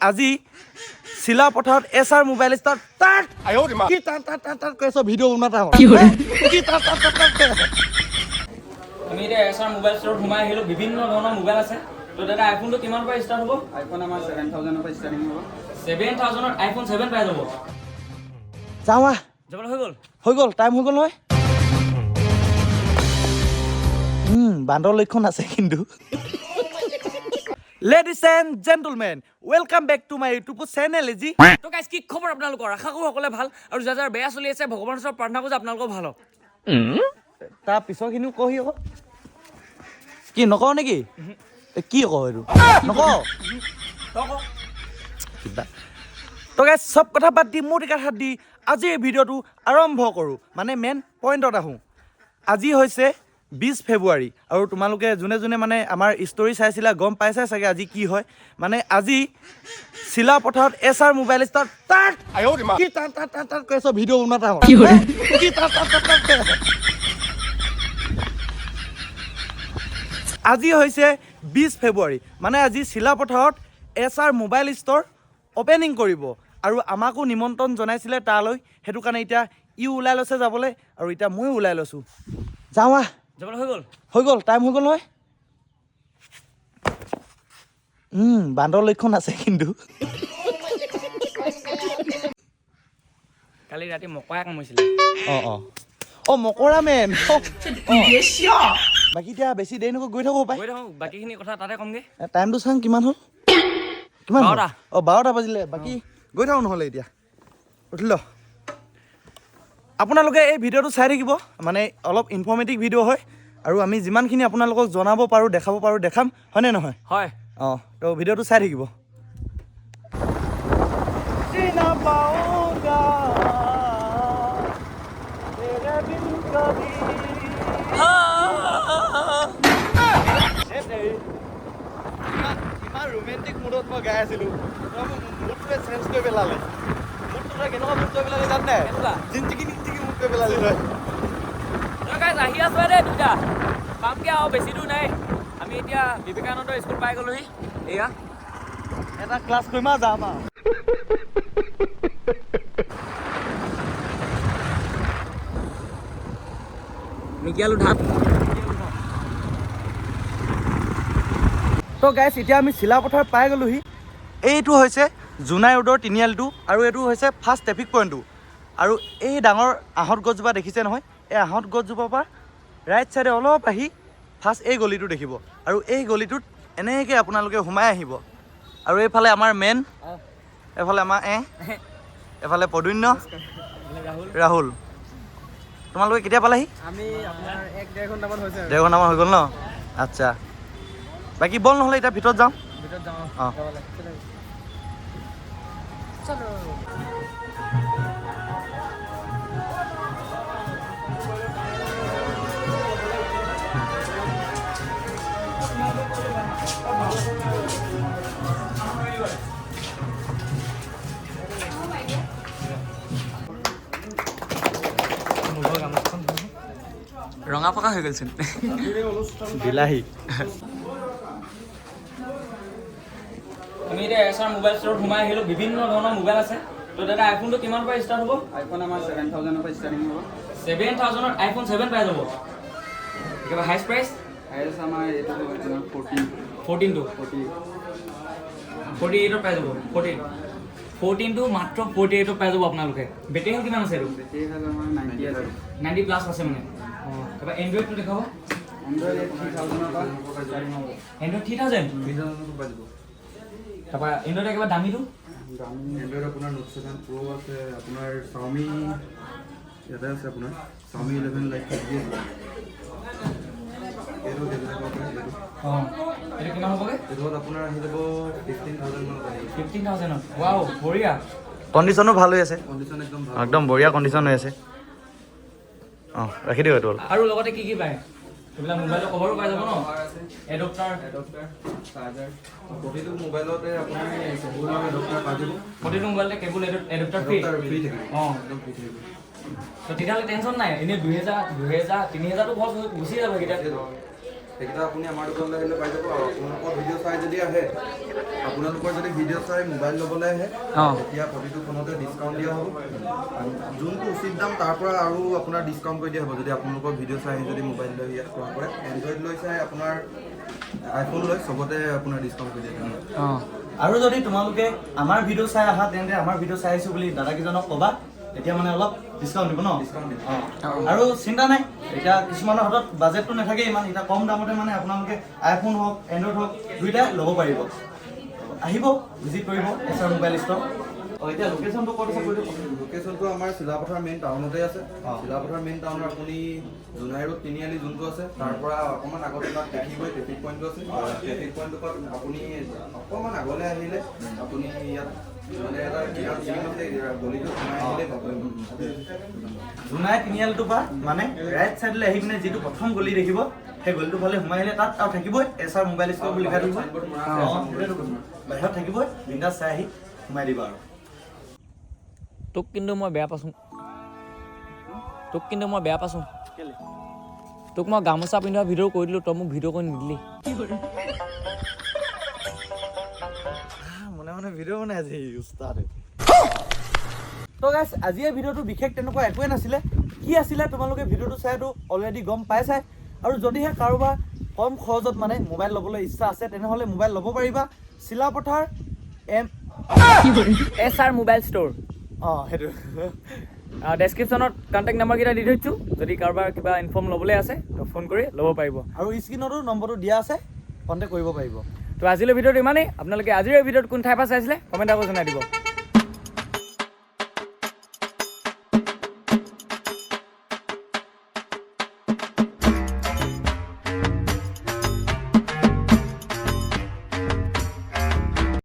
আজি চিলা পথাৰত এছআৰ মোবাইল ষ্টৰ তাত কি তাত কৈছ ভিডিঅ' বনাতা হ'ল কি তাত আমি এতিয়া এছআৰ মোবাইল ষ্টৰত সোমাই আহিলোঁ। বিভিন্ন ধৰণৰ মোবাইল আছে। তো দাদা আইফোনটো কিমান পৰা ষ্টাৰ্ট হ'ব? আইফোন আমাৰ 7000 পৰা ষ্টাৰ্টিং হ'ব। 7000ত আইফোন 7 পাই যাব। যাওঁ যাবলৈ হৈ গ'ল টাইম হৈ গ'ল নহয়। বান্দৰ লক্ষণ আছে কিন্তু। Ladies and gentlemen, welcome back to my YouTube channel G. তো গাইজ কি খবৰ আপোনালোকৰ? আশা কৰোঁ সকলোৱে ভাল আৰু যাৰ যাৰ বেয়া চলি আছে ভগৱানৰ ওচৰত প্ৰাৰ্থনা কৰোঁ যে আপোনালোকৰ ভাল হওক। তাৰ পিছৰখিনিও কহি আকৌ কি নকওঁ নেকি? কি কওঁ এইটো নকওঁ কিবা। তো গাইজ চব কথা বাদ দি মোৰ টিকাত হাত দি আজি এই ভিডিঅ'টো আৰম্ভ কৰোঁ। মানে মেইন পইণ্টত আহোঁ। আজি হৈছে 20 ফেব্ৰুৱাৰী আৰু তোমালোকে যোনে যোনে মানে আমাৰ ষ্টৰি চাইছিলা গম পাইছা চাগে আজি কি হয়। মানে আজি চিলা পথাৰত এছআৰ মোবাইল ষ্টৰ তাত কি তাত কৈছ ভিডিঅ' বনাতা হ'ল কি তাত আজি হৈছে 20 ফেব্ৰুৱাৰী। মানে আজি চিলা পথাৰত এছআৰ মোবাইল ষ্টৰ অপেনিং কৰিব আৰু আমাকো নিমন্ত্ৰণ জনাইছিলে তালৈ। সেইটো কাৰণে এতিয়া ই ওলাই লৈছে যাবলৈ আৰু এতিয়া ময়ো ওলাই লৈছোঁ। যাওঁ যাবলৈ হৈ গ'ল টাইম হৈ গ'ল নহয়। বান্দৰ লক্ষণ আছে কিন্তু। কালি ৰাতি মকৰাই কামুৰিছিলে। মকৰা মেন। বাকী এতিয়া বেছি দেৰি নকৰি গৈ থাকোঁ পাই। গৈ থাকোঁ বাকীখিনি কথা তাতে কমগৈ। টাইমটো চাওঁ কিমান হ'ল। কিমান 12টা 12টা বাজিলে। বাকী গৈ থাকোঁ নহ'লে এতিয়া উঠিল। আপোনালোকে এই ভিডিঅ'টো চাই থাকিব। মানে অলপ ইনফৰ্মেটিভ ভিডিঅ' হয় আৰু আমি যিমানখিনি আপোনালোকক জনাব পাৰোঁ দেখাব পাৰোঁ দেখাম, হয়নে নহয়? হয়। তো ভিডিঅ'টো চাই থাকিব। ইমান ৰোমেণ্টিক মুডত মই গাই আছিলোঁ। মুডটোৱে চেঞ্জ কৰি পেলালে। মুডটো কেনেকুৱা মুড কৰি পেলালে জানে? জিন্তিকি মুড কৰি পেলালে তই। গাইজ আহি আছোঁ দেই দুটা পামগৈ আৰু বেছি দূৰ নাই। আমি এতিয়া বিবেকানন্দ স্কুল পাই গ'লোহি। এয়া এটা ক্লাছ কৰিম আৰু যাম আৰু। মিকিয়ালো ঢাপ। তো গাইজ এতিয়া আমি চিলাপথাৰ পাই গ'লোহি। এইটো হৈছে জোনাই ৰোডৰ তিনিআলিটো আৰু এইটো হৈছে ফাৰ্ষ্ট ট্ৰেফিক পইণ্টটো। আৰু এই ডাঙৰ আহঁত গছজোপা দেখিছে নহয়? এই আহঁত গছজোপাৰ পৰা ৰাইট চাইডে অলপ আহি ফাৰ্ষ্ট এই গলিটো দেখিব আৰু এই গলিটোত এনেকৈ আপোনালোকে সোমাই আহিব। আৰু এইফালে আমাৰ মেন, এইফালে আমাৰ এফালে প্ৰদুন্য, ৰাহুল। তোমালোকে কেতিয়া পালাহি? আমি আপোনাৰ 1-1.5 ঘণ্টামান হৈছে। 1.5 ঘণ্টামান হৈ গ'ল ন? আচ্ছা বাকী বল নহ'লে এতিয়া ভিতৰত যাওঁ। ৰঙা পকা হৈ গ'লচোন বিলাহী। আমি এতিয়া এছআৰ মোবাইল ষ্টৰত সোমাই আহিলোঁ। বিভিন্ন ধৰণৰ মোবাইল আছে। তো দাদা আইফোনটো কিমান পৰা ষ্টাৰ্ট হ'ব? আইফোন আমাৰ 7000 পৰা ষ্টাৰ্টিং হ'ব। 7000ত আইফোন 7 পাই যাব। একেবাৰে হাইষ্ট প্ৰাইচ হাইষ্ট আমাৰ এইটো 14টো 48ত পাই যাব। 14টো মাত্ৰ 48ত পাই যাব আপোনালোকে। বেটেৰী হেল্থ কিমান আছে এইটো? বেটেৰী হেল্থ আমাৰ 90 আছে। 90 প্লাছ আছে মানে। তাৰপৰা এণ্ড্ৰইডটো দেখাব। এণ্ড্ৰইড 3000 পৰা ষ্টাৰ্টিং হ'ব। এণ্ড্ৰইড 3000 পাই যাব। তাৰপৰা এণ্ড্ৰইড একেবাৰে দামীটো? এণ্ড্ৰইড আপোনাৰ নোট 7 প্ৰ' আছে। আপোনাৰ Xiaomi ইয়াতে আছে আপোনাৰ Xiaomi 11 লাইট আছে। এইটো কিমান হ'বগৈ? এইটো আপোনাৰ আহি যাব 15,000 মানত আহিব। 15,000ত? ৱাও বঢ়িয়া। কণ্ডিশ্যনো ভাল হৈ আছে। কণ্ডিশ্যন একদম ভাল। একদম বঢ়িয়া কণ্ডিশ্যন হৈ আছে। ৰাখি দিওঁ এইটো অলপ। আৰু লগতে কি পায়? এইবিলাক মোবাইলৰ কভাৰো পাই যাব ন? এডপ্টাৰ চাৰ্জাৰ প্ৰতিটো মোবাইলতে আপুনি কেবুল আৰু এডপ্টাৰ পাই যাব। প্ৰতিটো মোবাইলতে কেবুল এডপ্টাৰ ফ্ৰী থাকিব। একদম ফ্ৰী থাকিব। তো তেতিয়াহ'লে টেনশ্যন নাই। এনেই 2000 3000টো খৰচ গুচি যাব সেইকেইটা। সেইকেইটা আপুনি আমাৰ দোকানলৈ আহিলে পাই যাব। আৰু আপোনালোকৰ ভিডিঅ' চাই যদি আহে, আপোনালোকৰ যদি ভিডিঅ' চাই মোবাইল ল'বলৈ আহে, তেতিয়া প্ৰতিটো ফোনতে ডিছকাউণ্ট দিয়া হ'ব। আৰু যোনটো উচিত দাম তাৰ পৰা আৰু আপোনাৰ ডিছকাউণ্ট কৰি দিয়া হ'ব যদি আপোনালোকৰ ভিডিঅ' চাই যদি মোবাইল লৈ ইয়াত ক্ৰয় কৰে। এণ্ড্ৰইড লৈ চাই আপোনাৰ আইফোন লৈ চবতে আপোনাৰ ডিছকাউণ্ট কৰি দিয়া হ'ব। আৰু যদি তোমালোকে আমাৰ ভিডিঅ' চাই আহা তেন্তে আমাৰ ভিডিঅ' চাই আহিছোঁ বুলি দাদাকেইজনক ক'বা, তেতিয়া মানে অলপ ডিছকাউণ্ট দিব ন? ডিছকাউণ্ট দিব। আৰু চিন্তা নাই, এতিয়া কিছুমানৰ হাতত বাজেটটো নাথাকে ইমান, এতিয়া কম দামতে মানে আপোনালোকে আইফোন হওক এণ্ড্ৰইড হওক দুইটাই ল'ব পাৰিব। আহিব, ভিজিট কৰিব এছআৰ মোবাইল ষ্ট'ৰ। এতিয়া লোকেশ্যনটো ক'ত আছে কৈ দিয়ক। লোকেশ্যনটো আমাৰ চিলাপথাৰ মেইন টাউনতে আছে। চিলাপথাৰ মেইন টাউনৰ আপুনি জোনাই ৰোড তিনিআলি যোনটো আছে তাৰ পৰা অকণমান আগতে তাত দেখিবই ট্ৰেফিক পইণ্টটো আছে। ট্ৰেফিক পইণ্টটোৰ পৰা আপুনি অকণমান আগলৈ আহিলে আপুনি ইয়াত মানে এটা গিৰিম আছে, গলিটো সোমাই আহিলে পাবই। জোনাই তিনিআলিটোৰ পৰা মানে ৰাইট চাইডলৈ আহি পিনে যিটো প্ৰথম গলি দেখিব, সেই গলিটোৰ ফালে সোমাই আহিলে তাত আৰু থাকিবই এছআৰ মোবাইল ষ্ট'ৰ বুলি লিখা থাকিব। বাহিৰত থাকিবই, বিন্দাছ চাই আহি সোমাই দিবা আৰু। তোক কিন্তু মই বেয়া পাইছোঁ, তোক মই গামোচা পিন্ধোৱা ভিডিঅ' কৰি দিলোঁ, তই মোক ভিডিঅ' কৰি নিদিলি। মনে মনে ভিডিঅ' বনাই আজি উস্তাদে। তো গাইছ, আজিৰ ভিডিঅ'টো বিশেষ তেনেকুৱা একোৱে নাছিলে। কি আছিলে তোমালোকে ভিডিঅ'টো চাইতো অলৰেডি গম পাইছাই। আৰু যদিহে কাৰোবাৰ কম খৰচত মানে মোবাইল ল'বলৈ ইচ্ছা আছে তেনেহ'লে মোবাইল ল'ব পাৰিবা চিলাপথাৰ এছআৰ মোবাইল ষ্ট'ৰ। সেইটো ডেছক্ৰিপশ্যনত কণ্টেক্ট নাম্বাৰকেইটা দি থৈছোঁ, যদি কাৰোবাৰ কিবা ইনফৰ্ম ল'বলৈ আছে তো ফোন কৰি ল'ব পাৰিব। আৰু স্ক্ৰীণতো নম্বৰটো দিয়া আছে, কণ্টেক্ট কৰিব পাৰিব। তো আজিলৈ ভিডিঅ'টো ইমানেই। আপোনালোকে আজিৰ এই ভিডিঅ'ত কোন ঠাইৰ পৰা চাইছিলে কমেণ্ট আকৌ জনাই দিব।